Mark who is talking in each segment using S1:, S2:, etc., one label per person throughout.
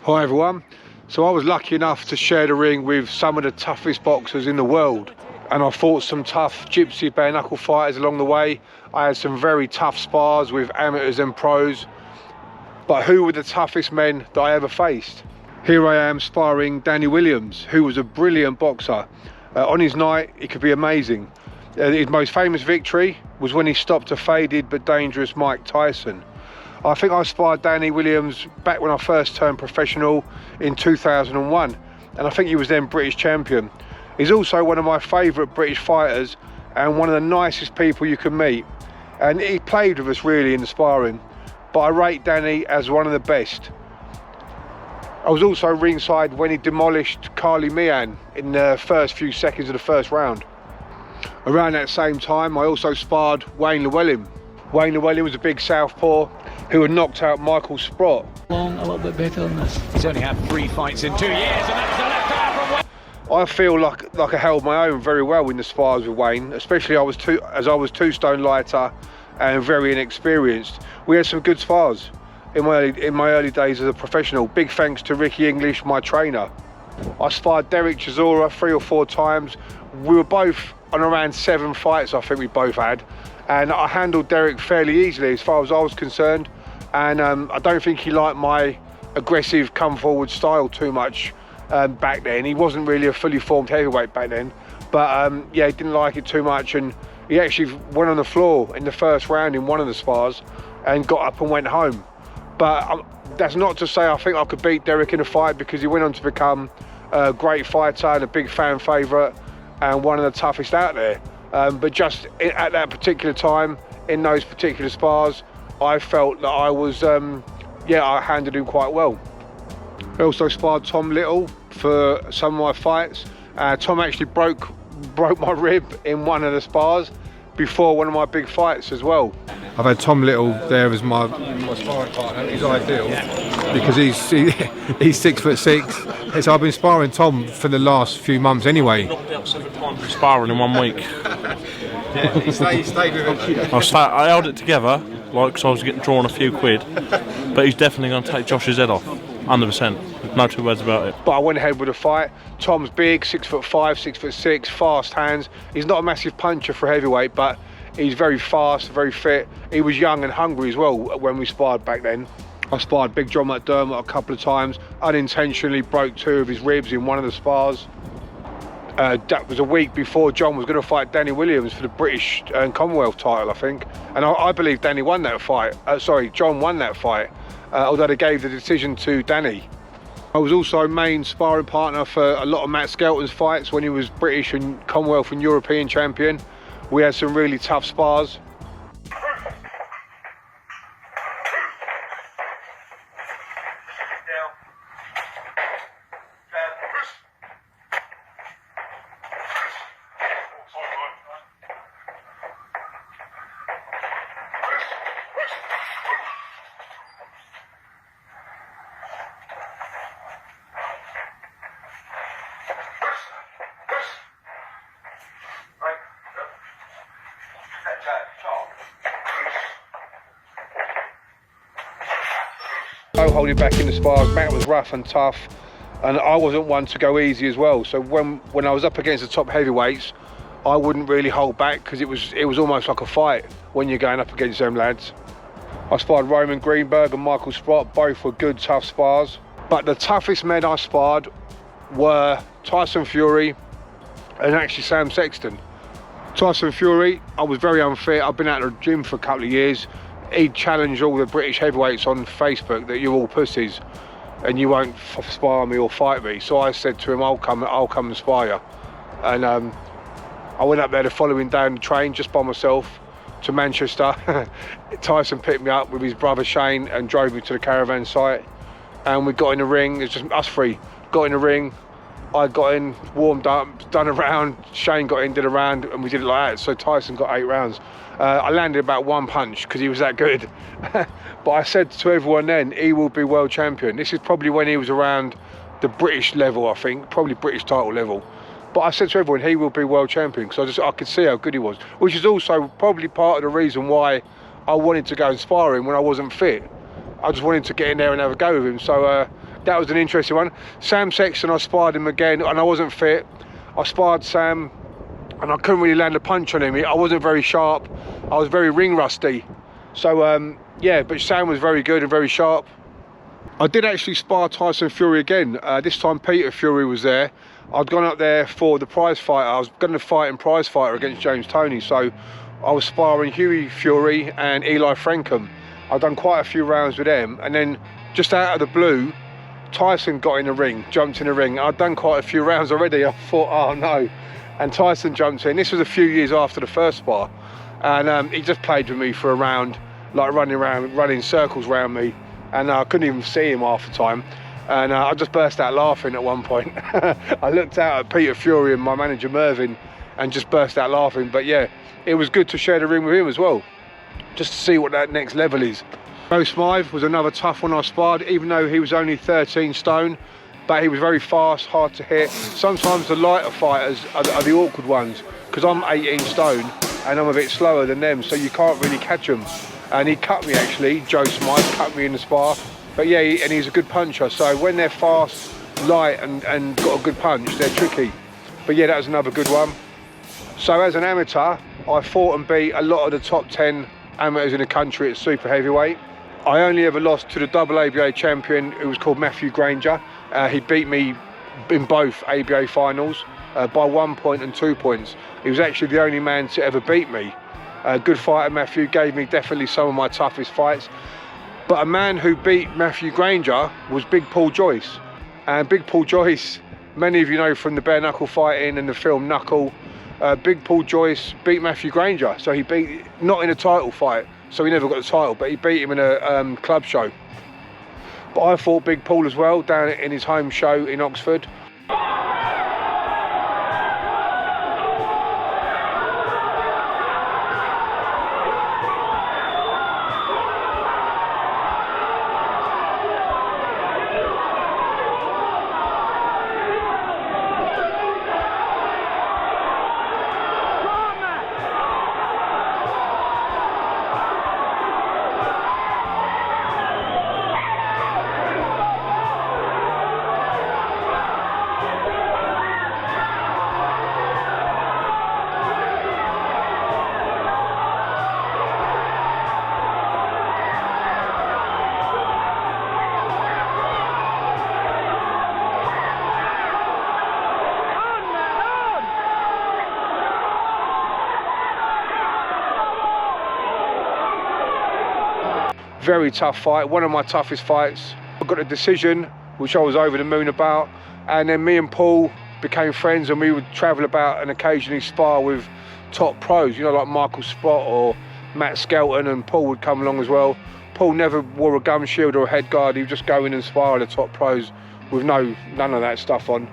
S1: Hi everyone. So I was lucky enough to share the ring with some of the toughest boxers in the world, and I fought some tough gypsy bare knuckle fighters along the way. I had some very tough spars with amateurs and pros, but who were the toughest men that I ever faced? Here I am sparring Danny Williams, who was a brilliant boxer. On his night, it could be amazing. His most famous victory was when he stopped a faded but dangerous Mike Tyson. I think I sparred Danny Williams back when I first turned professional in 2001, and I think he was then British champion. He's also one of my favourite British fighters and one of the nicest people you can meet. And he played with us really in the sparring, but I rate Danny as one of the best. I was also ringside when he demolished MCLEAN in the first few seconds of the first round. Around that same time, I also sparred Wayne Llewellyn. Wayne Llewellyn was a big southpaw who had knocked out Michael Sprott.
S2: A little bit better than this. He's only had 3 fights in 2 years, and that's the left arm from Wayne.
S1: I feel like I held my own very well in the spars with Wayne, especially as I was 2 stone lighter and very inexperienced. We had some good spars in my early days as a professional. Big thanks to Ricky English, my trainer. I sparred Derek Chisora 3 or 4 times. We were both on around 7 fights, I think we both had. And I handled Derek fairly easily as far as I was concerned. And I don't think he liked my aggressive come forward style too much back then. He wasn't really a fully formed heavyweight back then. But yeah, he didn't like it too much. And he actually went on the floor in the first round in one of the spars and got up and went home. But that's not to say I think I could beat Derek in a fight, because he went on to become a great fighter and a big fan favourite and one of the toughest out there. But just at that particular time, in those particular spars, I felt that I was, yeah, I handled him quite well. I also sparred Tom Little for some of my fights. Tom actually broke my rib in one of the spars before one of my big fights as well. I've had Tom Little there as my sparring partner. He's ideal because he's 6'6". So I've been sparring Tom for the last few months anyway.
S3: Knocked out 7 times sparring in 1 week.
S1: Yeah, he stayed with it.
S3: I held it together, like, because I was getting drawn a few quid. But he's definitely going to take Josh's head off, 100%. No 2 words about it.
S1: But I went ahead with a fight. Tom's big, 6'5", 6'6", fast hands. He's not a massive puncher for heavyweight, but he's very fast, very fit. He was young and hungry as well when we sparred back then. I sparred Big John McDermott a couple of times. Unintentionally broke 2 of his ribs in one of the spars. That was a week before John was going to fight Danny Williams for the British and Commonwealth title, I think. And I believe Danny won that fight. John won that fight, although they gave the decision to Danny. I was also main sparring partner for a lot of Matt Skelton's fights when he was British and Commonwealth and European champion. We had some really tough spars. Holding back in the spars, Matt was rough and tough, and I wasn't one to go easy as well. So when I was up against the top heavyweights, I wouldn't really hold back, because it was almost like a fight when you're going up against them lads. I sparred Roman Greenberg and Michael Sprott. Both were good, tough spars. But the toughest men I sparred were Tyson Fury and actually Sam Sexton. Tyson Fury, I was very unfit. I've been out of the gym for a couple of years. He'd challenge all the British heavyweights on Facebook that you're all pussies and you won't spar me or fight me. So I said to him, I'll come and spar you. And I went up there the following day on the train just by myself to Manchester. Tyson picked me up with his brother Shane and drove me to the caravan site. And we got in the ring, it's just us 3. Got in the ring, I got in, warmed up, done a round, Shane got in, did a round, and we did it like that. So Tyson got 8 rounds. I landed about 1 punch because he was that good. But I said to everyone then, he will be world champion. This is probably when he was around the British level, I think, probably British title level. But I said to everyone, he will be world champion, because I could see how good he was, which is also probably part of the reason why I wanted to go and spar him when I wasn't fit. I just wanted to get in there and have a go with him. So that was an interesting one. Sam Sexton, I sparred him again, and I wasn't fit. I sparred Sam, and I couldn't really land a punch on him. I wasn't very sharp. I was very ring rusty. So yeah, but Sam was very good and very sharp. I did actually spar Tyson Fury again. This time Peter Fury was there. I'd gone up there for the prize fight. I was going to fight in prize fighter against James Toney. So I was sparring Hughie Fury and Eli Frankham. I'd done quite a few rounds with them. And then just out of the blue, Tyson got in the ring, jumped in the ring. I'd done quite a few rounds already. I thought, oh no. And Tyson jumped in. This was a few years after the first spar. And he just played with me for a round, like running circles around me. And I couldn't even see him half the time. And I just burst out laughing at one point. I looked out at Peter Fury and my manager Mervyn and just burst out laughing. But yeah, it was good to share the ring with him as well, just to see what that next level is. Joe Smythe was another tough one I sparred, even though he was only 13 stone, but he was very fast, hard to hit. Sometimes the lighter fighters are the awkward ones, because I'm 18 stone and I'm a bit slower than them, so you can't really catch them. And he cut me actually, Joe Smythe cut me in the spar. But yeah, and he's a good puncher, so when they're fast, light and got a good punch, they're tricky. But yeah, that was another good one. So as an amateur, I fought and beat a lot of the top 10 amateurs in the country at super heavyweight. I only ever lost to the double ABA champion, who was called Matthew Granger. He beat me in both ABA finals by 1 point and 2 points. He was actually the only man to ever beat me. Good fighter, Matthew, gave me definitely some of my toughest fights. But a man who beat Matthew Granger was Big Paul Joyce. And Big Paul Joyce, many of you know from the Bare Knuckle Fighting and the film Knuckle, Big Paul Joyce beat Matthew Granger. So he beat, not in a title fight, so he never got the title, but he beat him in a club show. But I fought Big Paul as well, down in his home show in Oxford. Very tough fight, one of my toughest fights. I got a decision, which I was over the moon about, and then me and Paul became friends, and we would travel about and occasionally spar with top pros, you know, like Michael Spott or Matt Skelton, and Paul would come along as well. Paul never wore a gum shield or a head guard. He would just go in and spar the top pros with none of that stuff on.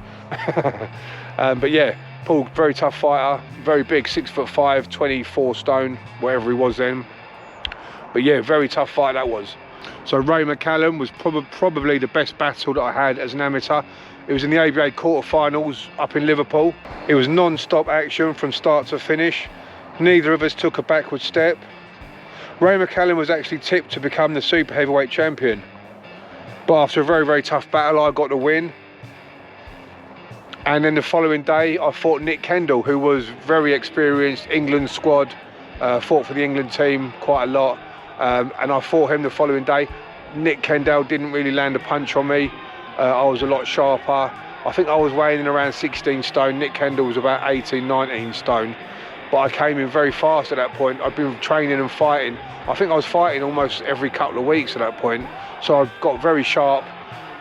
S1: But yeah, Paul, very tough fighter, very big, 6'5", 24 stone, whatever he was then. But yeah, very tough fight that was. So Ray McCallum was probably the best battle that I had as an amateur. It was in the ABA quarterfinals up in Liverpool. It was non-stop action from start to finish. Neither of us took a backward step. Ray McCallum was actually tipped to become the super heavyweight champion. But after a very, very tough battle, I got the win. And then the following day, I fought Nick Kendall, who was very experienced, England squad, fought for the England team quite a lot. And I fought him the following day. Nick Kendall didn't really land a punch on me. I was a lot sharper. I think I was weighing in around 16 stone. Nick Kendall was about 18, 19 stone. But I came in very fast at that point. I'd been training and fighting. I think I was fighting almost every couple of weeks at that point. So I got very sharp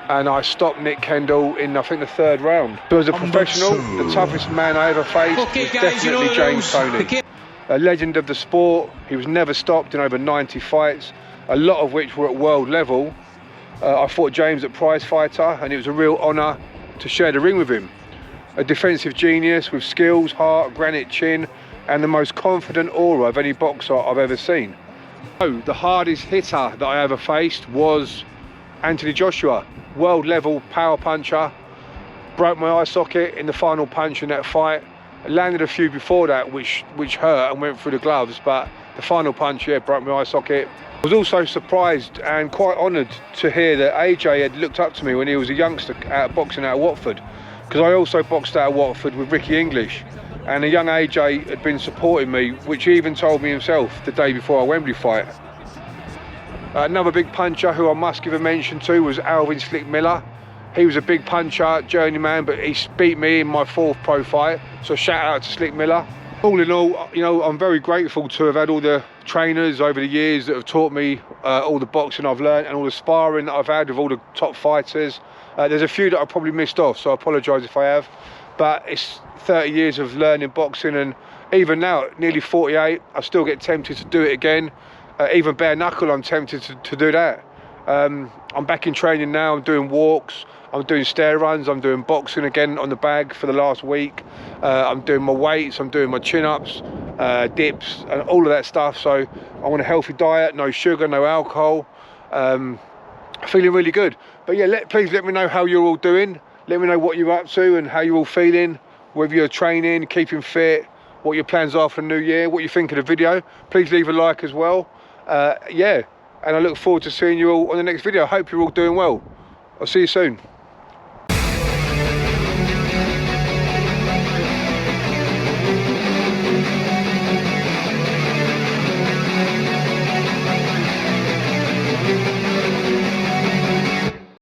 S1: and I stopped Nick Kendall in, I think, the third round. So as a professional, the toughest man I ever faced was definitely James Toney. A legend of the sport. He was never stopped in over 90 fights, a lot of which were at world level. I fought James at prize fighter, and it was a real honour to share the ring with him. A defensive genius with skills, heart, granite chin, and the most confident aura of any boxer I've ever seen. So, the hardest hitter that I ever faced was Anthony Joshua, world level power puncher. Broke my eye socket in the final punch in that fight. Landed a few before that which hurt and went through the gloves, but The final punch, yeah, broke my eye socket. I was also surprised and quite honoured to hear that AJ had looked up to me when he was a youngster boxing out of Watford, because I also boxed out of Watford with Ricky English, and a young AJ had been supporting me, which he even told me himself the day before our Wembley fight. Another big puncher who I must give a mention to was Alvin Slick Miller. He was a big puncher, journeyman, but he beat me in my 4th pro fight, so shout out to Slick Miller. All in all, you know, I'm very grateful to have had all the trainers over the years that have taught me all the boxing I've learned and all the sparring that I've had with all the top fighters. There's a few that I probably missed off, so I apologise if I have, but it's 30 years of learning boxing, and even now, at nearly 48, I still get tempted to do it again. Even bare knuckle, I'm tempted to do that. I'm back in training now. I'm doing walks, I'm doing stair runs, I'm doing boxing again on the bag for the last week. I'm doing my weights, I'm doing my chin-ups, dips, and all of that stuff. So I want a healthy diet, no sugar, no alcohol. Feeling really good. But yeah, please let me know how you're all doing. Let me know what you're up to and how you're all feeling, whether you're training, keeping fit, what your plans are for the new year, what you think of the video. Please leave a like as well. Yeah, and I look forward to seeing you all on the next video. I hope you're all doing well. I'll see you soon.